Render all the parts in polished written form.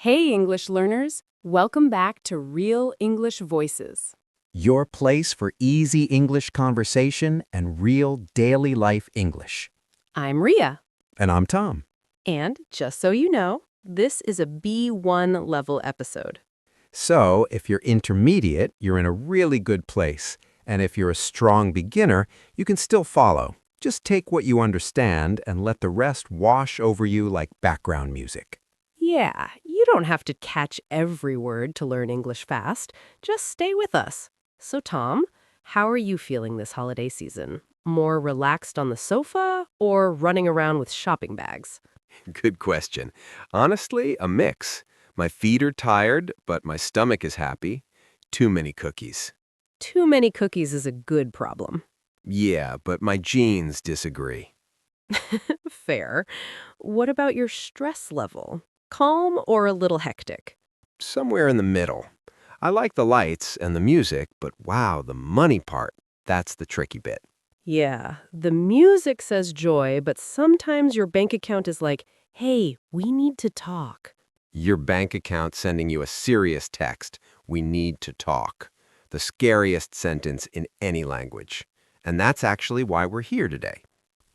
Hey, English learners! Welcome back to Real English Voices. Your place for easy English conversation and real daily life English. I'm Ria, And I'm Tom. and just so you know, this is a B1 level episode. So, if you're intermediate, you're in a really good place. And if you're a strong beginner, you can still follow. Just take what you understand and let the rest wash over you like background music. Yeah, you don't have to catch every word to learn English fast. Just stay with us. So, Tom, how are you feeling this holiday season? More relaxed on the sofa or running around with shopping bags? Good question. Honestly, a mix. My feet are tired, but my stomach is happy. Too many cookies. Too many cookies is a good problem. Yeah, but my genes disagree. Fair. What about your stress level? Calm or a little hectic? Somewhere in the middle. I like the lights and the music, but wow, the money part, that's the tricky bit. Yeah, the music says joy, but sometimes your bank account is like, hey, we need to talk. Your bank account sending you a serious text, we need to talk. The scariest sentence in any language. And that's actually why we're here today.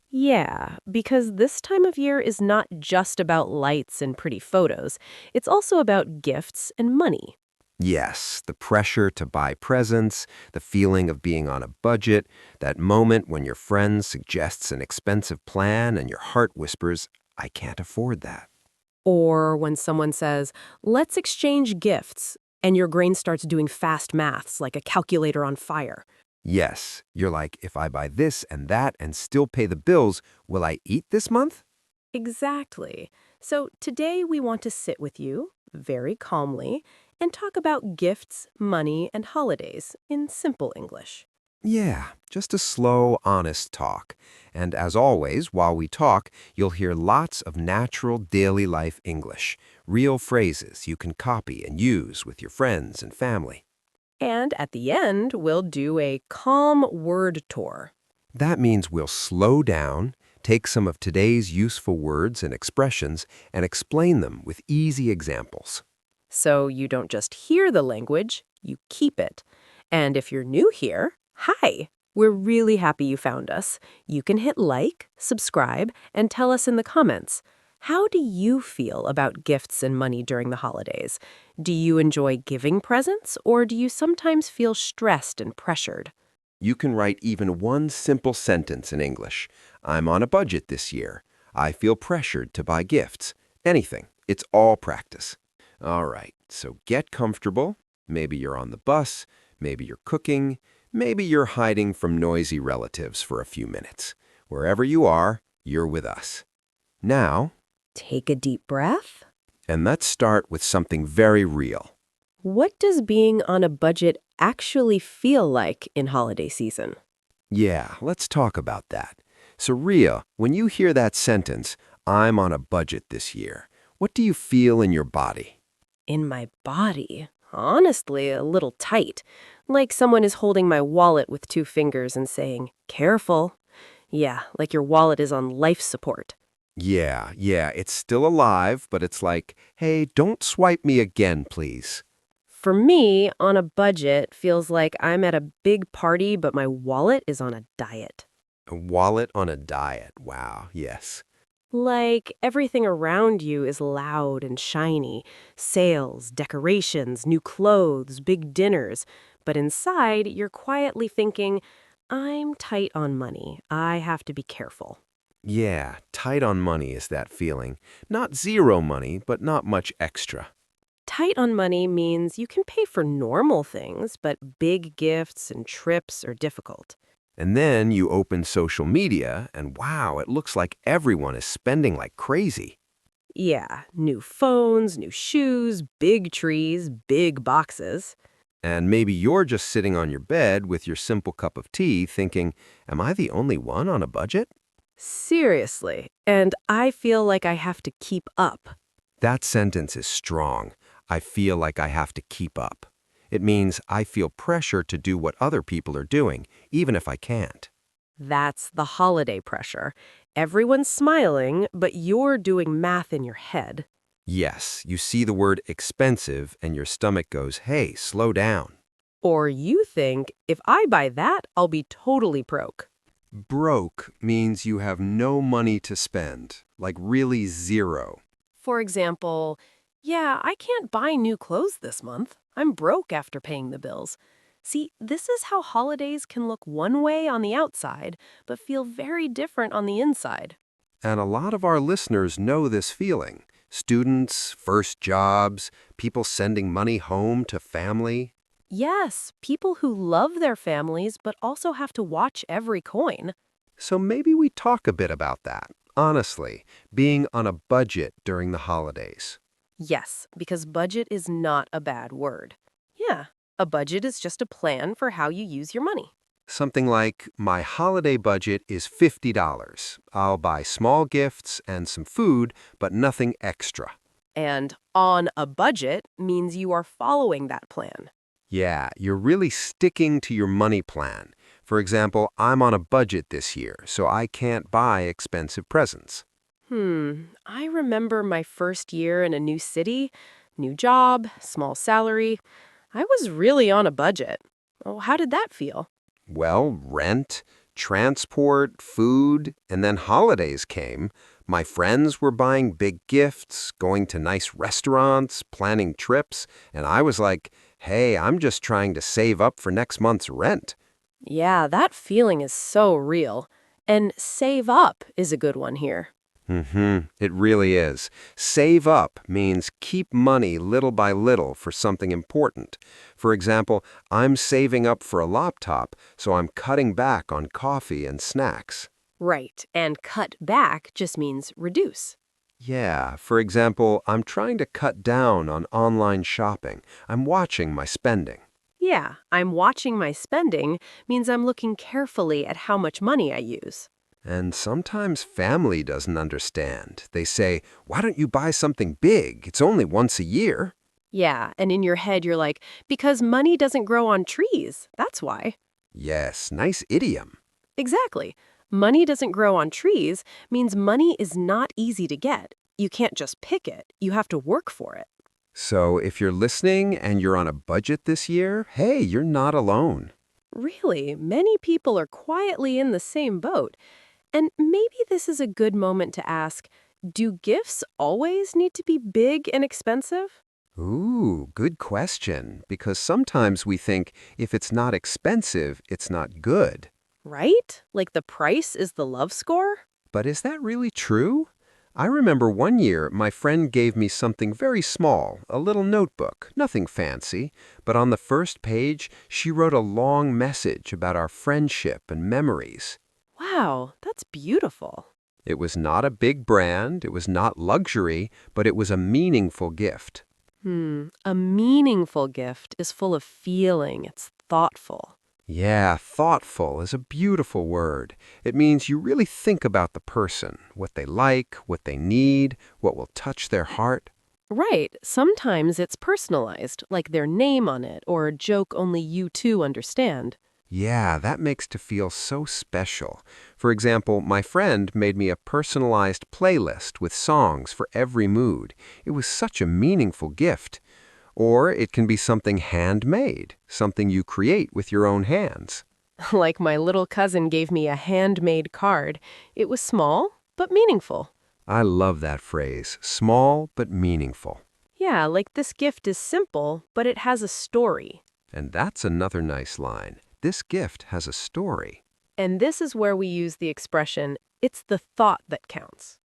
Yeah, because this time of year is not just about lights and pretty photos. It's also about gifts and money. Yes, the pressure to buy presents, the feeling of being on a budget, that moment when your friend suggests an expensive plan and your heart whispers, I can't afford that. Or when someone says, let's exchange gifts, and your brain starts doing fast maths like a calculator on fire. Yes, you're like, if I buy this and that and still pay the bills, will I eat this month? Exactly. So today we want to sit with you, very calmly, and talk about gifts, money, and holidays in simple English. Yeah, just a slow, honest talk. And as always, while we talk, you'll hear lots of natural daily life English, real phrases you can copy and use with your friends and family. And at the end, we'll do a calm word tour. That means we'll slow down, take some of today's useful words and expressions, and explain them with easy examples. So you don't just hear the language, you keep it. And if you're new here, hi! We're really happy you found us. You can hit like, subscribe, and tell us in the comments. How do you feel about gifts and money during the holidays? Do you enjoy giving presents, or do you sometimes feel stressed and pressured? You can write even one simple sentence in English. I'm on a budget this year. I feel pressured to buy gifts. Anything. It's all practice. All right, so get comfortable. Maybe you're on the bus. Maybe you're cooking. Maybe you're hiding from noisy relatives for a few minutes. Wherever you are, you're with us. Now, Take a deep breath. and let's start with something very real. What does being on a budget actually feel like in holiday season? Yeah, let's talk about that. So, Ria, when you hear that sentence, I'm on a budget this year, what do you feel in your body? In my body, honestly, a little tight. Like someone is holding my wallet with two fingers and saying, careful. Yeah, like your wallet is on life support. Yeah, it's still alive, but it's like, hey, don't swipe me again, please. For me, on a budget feels like I'm at a big party, but my wallet is on a diet. A wallet on a diet. Wow, yes. Like everything around you is loud and shiny. Sales, decorations, new clothes, big dinners. But inside, you're quietly thinking, I'm tight on money. I have to be careful. Yeah, tight on money is that feeling. Not zero money, but not much extra. Tight on money means you can pay for normal things, but big gifts and trips are difficult. And then you open social media, and wow, it looks like everyone is spending like crazy. Yeah, new phones, new shoes, big trees, big boxes. And maybe you're just sitting on your bed with your simple cup of tea thinking, am I the only one on a budget? Seriously. And I feel like I have to keep up. That sentence is strong. I feel like I have to keep up. It means I feel pressure to do what other people are doing, even if I can't. That's the holiday pressure. Everyone's smiling, but you're doing math in your head. Yes, you see the word expensive and your stomach goes, hey, slow down. Or you think, if I buy that, I'll be totally broke. Broke means you have no money to spend, like really zero. For example, yeah, I can't buy new clothes this month. I'm broke after paying the bills. See, this is how holidays can look one way on the outside, but feel very different on the inside. And a lot of our listeners know this feeling. Students, first jobs, people sending money home to family. Yes, people who love their families but also have to watch every coin. So maybe we talk a bit about that. Honestly, being on a budget during the holidays. Yes, because budget is not a bad word. Yeah, a budget is just a plan for how you use your money. Something like, my holiday budget is $50. I'll buy small gifts and some food, but nothing extra. And on a budget means you are following that plan. Yeah, you're really sticking to your money plan. For example, I'm on a budget this year, so I can't buy expensive presents. I remember my first year in a new city, new job, small salary. I was really on a budget. Oh, how did that feel? Well, rent, transport, food, and then holidays came. My friends were buying big gifts, going to nice restaurants, planning trips, and I was like, hey, I'm just trying to save up for next month's rent. Yeah, that feeling is so real. And save up is a good one here. It really is. Save up means keep money little by little for something important. For example, I'm saving up for a laptop, so I'm cutting back on coffee and snacks. Right, and cut back just means reduce. Yeah, for example, I'm trying to cut down on online shopping. I'm watching my spending. Yeah, I'm watching my spending means I'm looking carefully at how much money I use. And sometimes family doesn't understand. They say, why don't you buy something big? It's only once a year. Yeah, and in your head you're like, because money doesn't grow on trees. That's why. Yes, nice idiom. Exactly. Money doesn't grow on trees means money is not easy to get. You can't just pick it. You have to work for it. So if you're listening and you're on a budget this year, hey, you're not alone. Really, many people are quietly in the same boat. And maybe this is a good moment to ask, do gifts always need to be big and expensive? Ooh, good question. Because sometimes we think if it's not expensive, it's not good. Right? Like the price is the love score? But is that really true? I remember one year my friend gave me something very small, a little notebook, nothing fancy, but on the first page she wrote a long message about our friendship and memories. Wow, that's beautiful. It was not a big brand, it was not luxury, but it was a meaningful gift. A meaningful gift is full of feeling. It's thoughtful. Yeah, thoughtful is a beautiful word. It means you really think about the person, what they like, what they need, what will touch their heart. Right. Sometimes it's personalized, like their name on it or a joke only you two understand. Yeah, that makes to feel so special. For example, my friend made me a personalized playlist with songs for every mood. It was such a meaningful gift. Or it can be something handmade, something you create with your own hands. Like my little cousin gave me a handmade card. It was small, but meaningful. I love that phrase, small but meaningful. Yeah, like this gift is simple, but it has a story. And that's another nice line. This gift has a story. And this is where we use the expression, it's the thought that counts.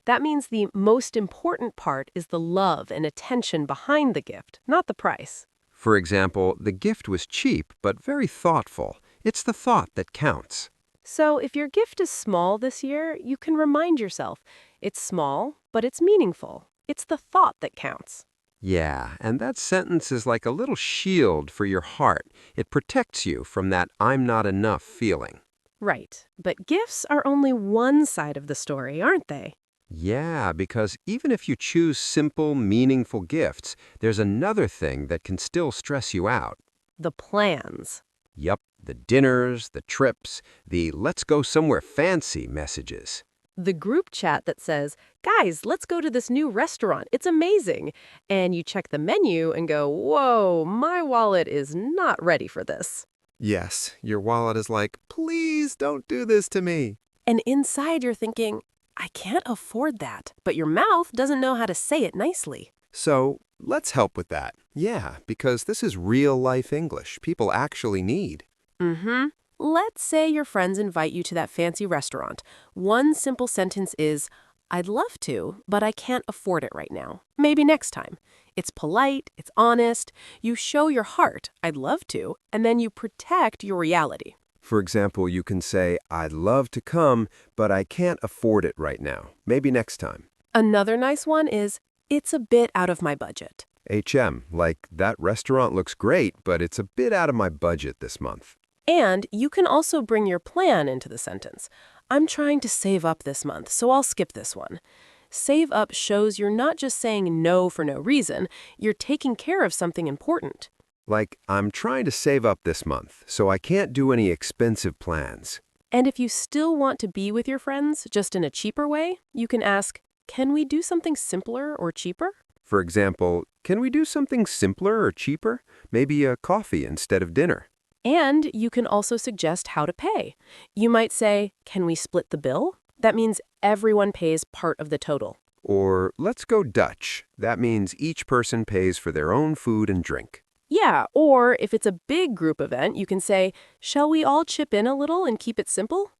That means the most important part is the love and attention behind the gift, not the price. For example, the gift was cheap but very thoughtful. It's the thought that counts. So if your gift is small this year, you can remind yourself, it's small, but it's meaningful. It's the thought that counts. Yeah, and that sentence is like a little shield for your heart. It protects you from that I'm not enough feeling. Right, but gifts are only one side of the story, aren't they? Yeah, because even if you choose simple, meaningful gifts, there's another thing that can still stress you out. The plans. Yup, the dinners, the trips, the let's go somewhere fancy messages. The group chat that says, guys, let's go to this new restaurant. It's amazing. And you check the menu and go, whoa, my wallet is not ready for this. Yes, your wallet is like, please don't do this to me. And inside you're thinking, I can't afford that. But your mouth doesn't know how to say it nicely. So let's help with that. Yeah, because this is real-life English people actually need. Mm-hmm. Let's say your friends invite you to that fancy restaurant. One simple sentence is, I'd love to, but I can't afford it right now. Maybe next time. It's polite, it's honest, you show your heart, I'd love to, and then you protect your reality. For example, you can say, I'd love to come, but I can't afford it right now. Maybe next time. Another nice one is, it's a bit out of my budget. Like that restaurant looks great, but it's a bit out of my budget this month. And you can also bring your plan into the sentence. I'm trying to save up this month, so I'll skip this one. Save up shows you're not just saying no for no reason, you're taking care of something important. Like, I'm trying to save up this month, so I can't do any expensive plans. And if you still want to be with your friends, just in a cheaper way, you can ask, can we do something simpler or cheaper? For example, can we do something simpler or cheaper? Maybe a coffee instead of dinner. And you can also suggest how to pay. You might say, can we split the bill? That means everyone pays part of the total. Or, let's go Dutch. That means each person pays for their own food and drink. Yeah, or if it's a big group event, you can say, shall we all chip in a little and keep it simple?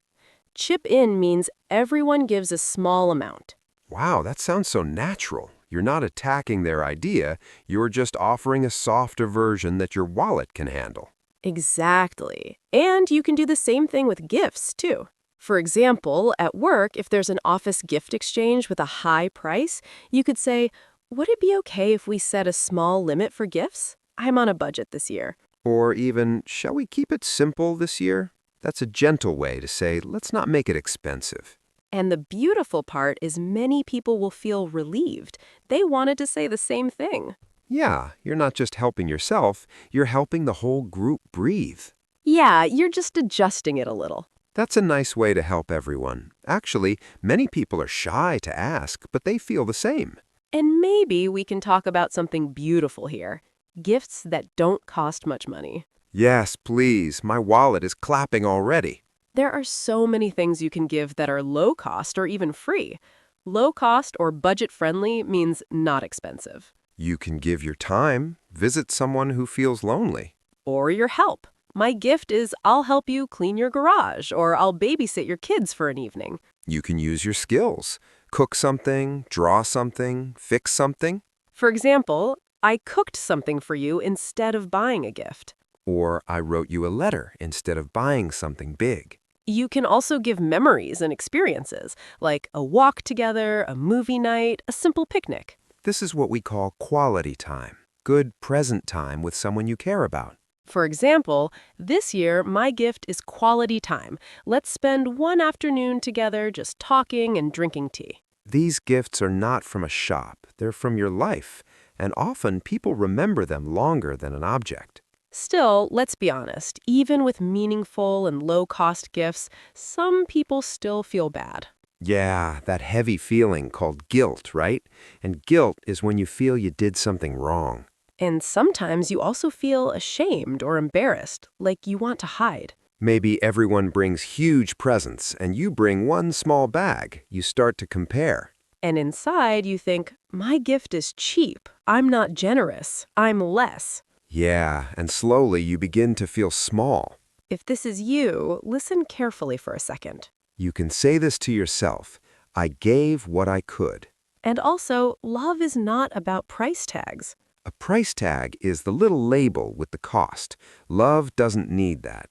Chip in means everyone gives a small amount. Wow, that sounds so natural. You're not attacking their idea, you're just offering a softer version that your wallet can handle. Exactly. And you can do the same thing with gifts, too. For example, at work, if there's an office gift exchange with a high price, you could say, would it be okay if we set a small limit for gifts? I'm on a budget this year. Or even, shall we keep it simple this year? That's a gentle way to say, let's not make it expensive. And the beautiful part is many people will feel relieved. They wanted to say the same thing. Yeah, you're not just helping yourself, you're helping the whole group breathe. Yeah, you're just adjusting it a little. That's a nice way to help everyone. Actually, many people are shy to ask, but they feel the same. And maybe we can talk about something beautiful here. Gifts that don't cost much money. Yes, please. My wallet is clapping already. There are so many things you can give that are low cost or even free. Low cost or budget-friendly means not expensive. You can give your time, visit someone who feels lonely. Or your help. My gift is I'll help you clean your garage, or I'll babysit your kids for an evening. You can use your skills. Cook something, draw something, fix something. For example, I cooked something for you instead of buying a gift. Or I wrote you a letter instead of buying something big. You can also give memories and experiences, like a walk together, a movie night, a simple picnic. This is what we call quality time. Good present time with someone you care about. For example, this year, my gift is quality time. Let's spend one afternoon together just talking and drinking tea. These gifts are not from a shop. They're from your life. And often people remember them longer than an object. Still, let's be honest, even with meaningful and low-cost gifts, some people still feel bad. Yeah, that heavy feeling called guilt, right? And guilt is when you feel you did something wrong. And sometimes you also feel ashamed or embarrassed, like you want to hide. Maybe everyone brings huge presents and you bring one small bag. You start to compare. And inside you think, my gift is cheap. I'm not generous. I'm less. Yeah, and slowly you begin to feel small. If this is you, listen carefully for a second. You can say this to yourself, I gave what I could. And also, love is not about price tags. A price tag is the little label with the cost. Love doesn't need that.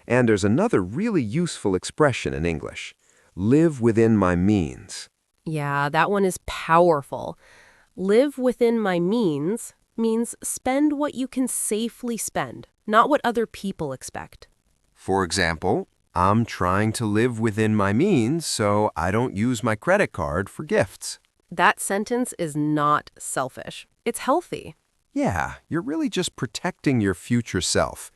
And there's another really useful expression in English. Live within my means. Yeah, that one is powerful. Live within my means means spend what you can safely spend, not what other people expect. For example, I'm trying to live within my means so I don't use my credit card for gifts. That sentence is not selfish. It's healthy. Yeah, you're really just protecting your future self.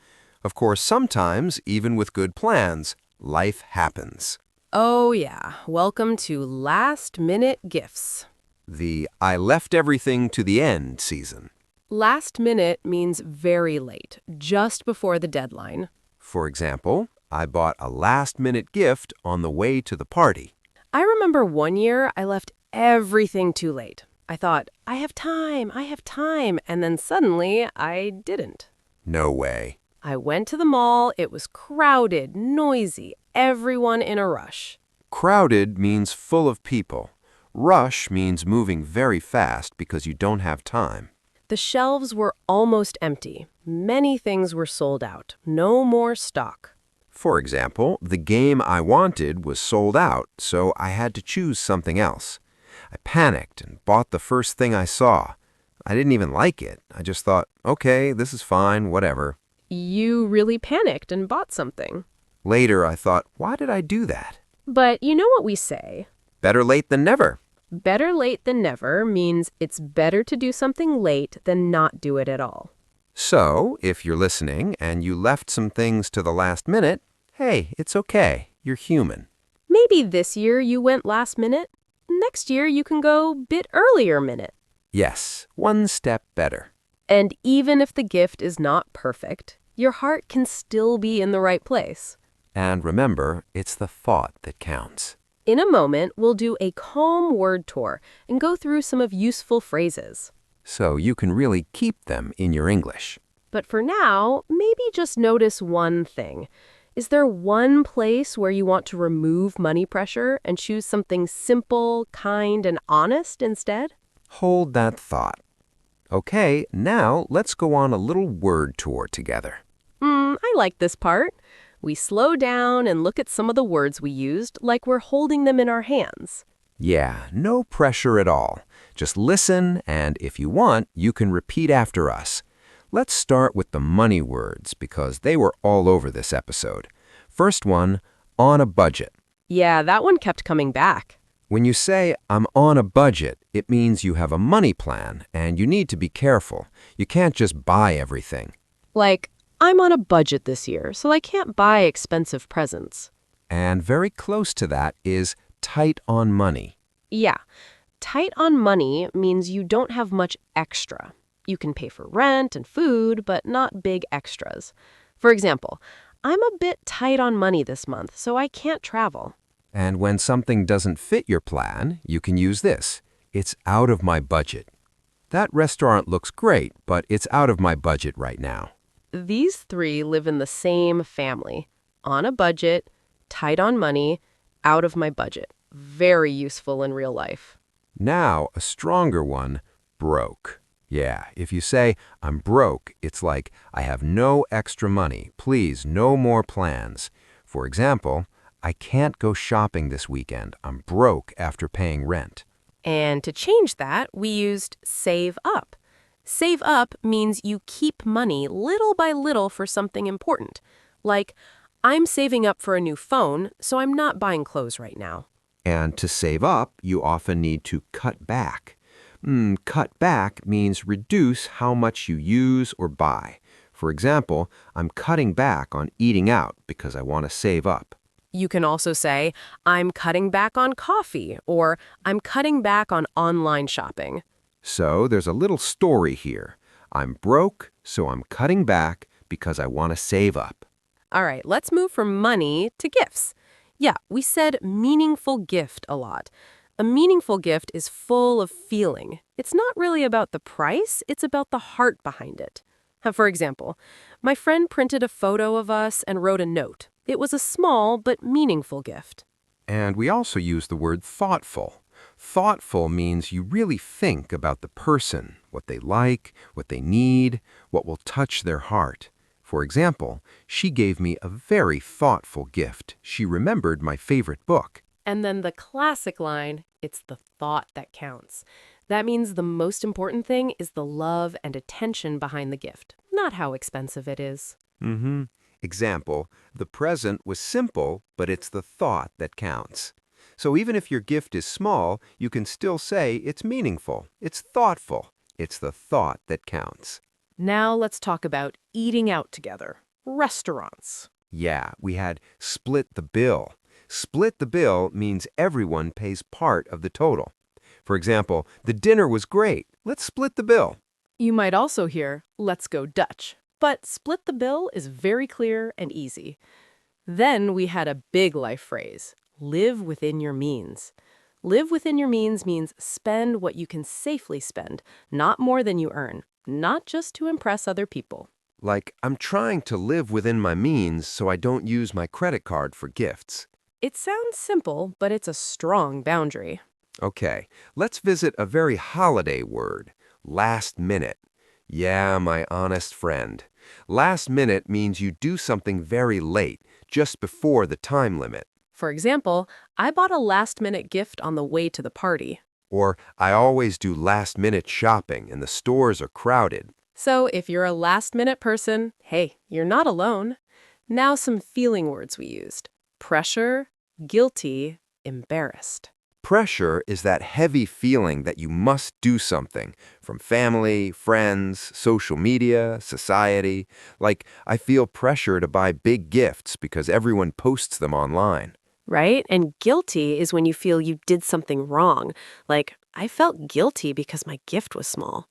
Of course, sometimes, even with good plans, life happens. Oh, yeah. Welcome to last-minute gifts. The I left everything to the end season. Last minute means very late, just before the deadline. For example, I bought a last-minute gift on the way to the party. I remember one year I left everything too late. I thought, I have time, and then suddenly I didn't. No way. I went to the mall, it was crowded, noisy, everyone in a rush. Crowded means full of people. Rush means moving very fast because you don't have time. The shelves were almost empty. Many things were sold out. No more stock. For example, the game I wanted was sold out, so I had to choose something else. I panicked and bought the first thing I saw. I didn't even like it. I just thought, okay, this is fine, whatever. You really panicked and bought something. Later, I thought, why did I do that? But you know what we say? Better late than never. Better late than never means it's better to do something late than not do it at all. So, if you're listening and you left some things to the last minute, hey, it's okay. You're human. Maybe this year you went last minute. Next year you can go bit earlier minute. Yes, one step better. And even if the gift is not perfect, your heart can still be in the right place. And remember, it's the thought that counts. In a moment, we'll do a calm word tour and go through some of useful phrases. So you can really keep them in your English. But for now, maybe just notice one thing. Is there one place where you want to remove money pressure and choose something simple, kind, and honest instead? Hold that thought. Okay, now let's go on a little word tour together. I like this part. We slow down and look at some of the words we used like we're holding them in our hands. Yeah, no pressure at all. Just listen, and if you want, you can repeat after us. Let's start with the money words because they were all over this episode. First one, on a budget. Yeah, that one kept coming back. When you say, I'm on a budget, it means you have a money plan, and you need to be careful. You can't just buy everything. Like, I'm on a budget this year, so I can't buy expensive presents. And very close to that is tight on money. Yeah, tight on money means you don't have much extra. You can pay for rent and food, but not big extras. For example, I'm a bit tight on money this month, so I can't travel. And when something doesn't fit your plan, you can use this. It's out of my budget. That restaurant looks great, but it's out of my budget right now. These three live in the same family. On a budget, tight on money, out of my budget. Very useful in real life. Now, a stronger one, broke. Yeah, if you say, I'm broke, it's like, I have no extra money. Please, no more plans. For example, I can't go shopping this weekend. I'm broke after paying rent. And to change that, we used save up. Save up means you keep money little by little for something important. Like, I'm saving up for a new phone, so I'm not buying clothes right now. And to save up, you often need to cut back. Cut back means reduce how much you use or buy. For example, I'm cutting back on eating out because I want to save up. You can also say, I'm cutting back on coffee, or I'm cutting back on online shopping. So there's a little story here. I'm broke, so I'm cutting back because I want to save up. All right, let's move from money to gifts. Yeah, we said meaningful gift a lot. A meaningful gift is full of feeling. It's not really about the price, it's about the heart behind it. For example, my friend printed a photo of us and wrote a note. It was a small but meaningful gift. And we also use the word thoughtful. Thoughtful means you really think about the person, what they like, what they need, what will touch their heart. For example, she gave me a very thoughtful gift. She remembered my favorite book. And then the classic line, it's the thought that counts. That means the most important thing is the love and attention behind the gift, not how expensive it is. Example, the present was simple, but it's the thought that counts. So even if your gift is small, you can still say it's meaningful, it's thoughtful. It's the thought that counts. Now let's talk about eating out together. Restaurants. Yeah, we had split the bill. Split the bill means everyone pays part of the total. For example, the dinner was great. Let's split the bill. You might also hear, let's go Dutch. But split the bill is very clear and easy. Then we had a big life phrase, live within your means. Live within your means means spend what you can safely spend, not more than you earn, not just to impress other people. Like, I'm trying to live within my means so I don't use my credit card for gifts. It sounds simple, but it's a strong boundary. Okay, let's visit a very holiday word, last minute. Yeah, my honest friend. Last minute means you do something very late, just before the time limit. For example, I bought a last-minute gift on the way to the party. Or, I always do last-minute shopping and the stores are crowded. So if you're a last-minute person, hey, you're not alone. Now some feeling words we used. Pressure, guilty, embarrassed. Pressure is that heavy feeling that you must do something, from family, friends, social media, society. Like, I feel pressure to buy big gifts because everyone posts them online. Right? And guilty is when you feel you did something wrong. Like, I felt guilty because my gift was small.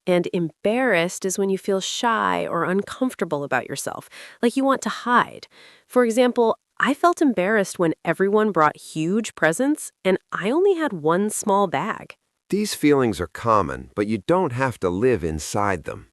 And embarrassed is when you feel shy or uncomfortable about yourself, like you want to hide. For example, I felt embarrassed when everyone brought huge presents and I only had one small bag. These feelings are common, but you don't have to live inside them.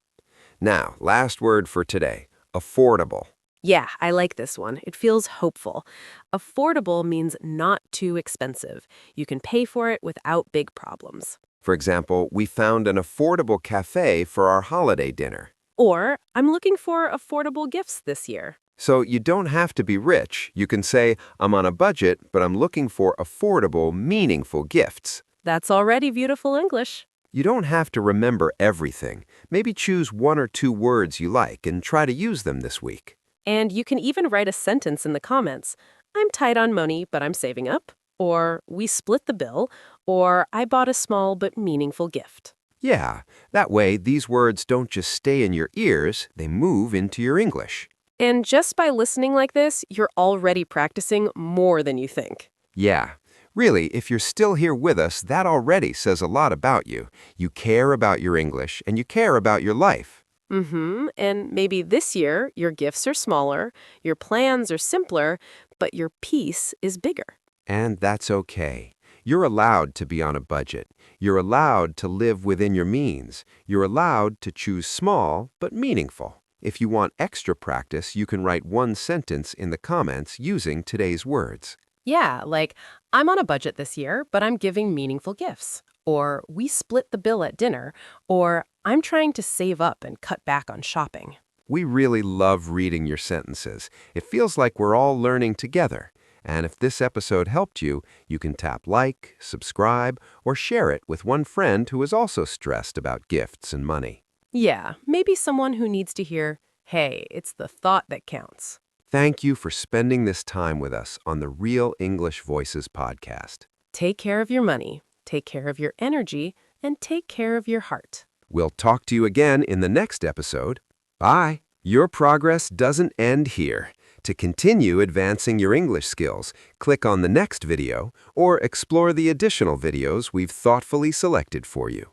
Now, last word for today, affordable. Yeah, I like this one. It feels hopeful. Affordable means not too expensive. You can pay for it without big problems. For example, we found an affordable cafe for our holiday dinner. Or, I'm looking for affordable gifts this year. So you don't have to be rich. You can say, I'm on a budget, but I'm looking for affordable, meaningful gifts. That's already beautiful English. You don't have to remember everything. Maybe choose 1 or 2 words you like and try to use them this week. And you can even write a sentence in the comments. I'm tight on money, but I'm saving up. Or, we split the bill. Or, I bought a small but meaningful gift. Yeah, that way these words don't just stay in your ears, they move into your English. And just by listening like this, you're already practicing more than you think. Yeah, really, if you're still here with us, that already says a lot about you. You care about your English and you care about your life. And maybe this year, your gifts are smaller, your plans are simpler, but your peace is bigger. And that's okay. You're allowed to be on a budget. You're allowed to live within your means. You're allowed to choose small but meaningful. If you want extra practice, you can write one sentence in the comments using today's words. Yeah, like, I'm on a budget this year, but I'm giving meaningful gifts. Or, we split the bill at dinner. Or, I'm trying to save up and cut back on shopping. We really love reading your sentences. It feels like we're all learning together. And if this episode helped you, you can tap like, subscribe, or share it with one friend who is also stressed about gifts and money. Yeah, maybe someone who needs to hear, hey, it's the thought that counts. Thank you for spending this time with us on the Real English Voices podcast. Take care of your money, take care of your energy, and take care of your heart. We'll talk to you again in the next episode. Bye. Your progress doesn't end here. To continue advancing your English skills, click on the next video or explore the additional videos we've thoughtfully selected for you.